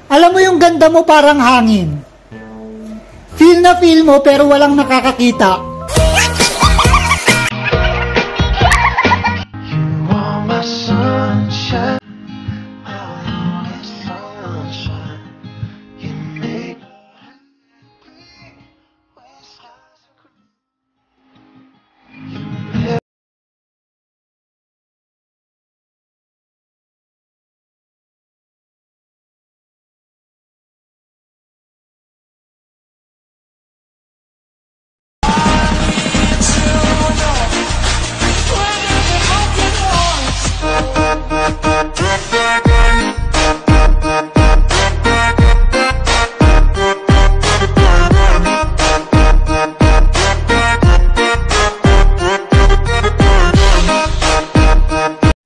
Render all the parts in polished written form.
Alam mo yung ganda mo parang hangin. Feel na feel mo pero walang nakakakita.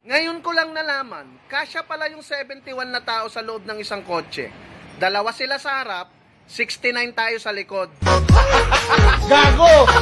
Ngayon ko lang nalaman, kasya pala yung 71 na tao sa loob ng isang kotse. Dalawa sila sa harap, 69 tayo sa likod. Gago!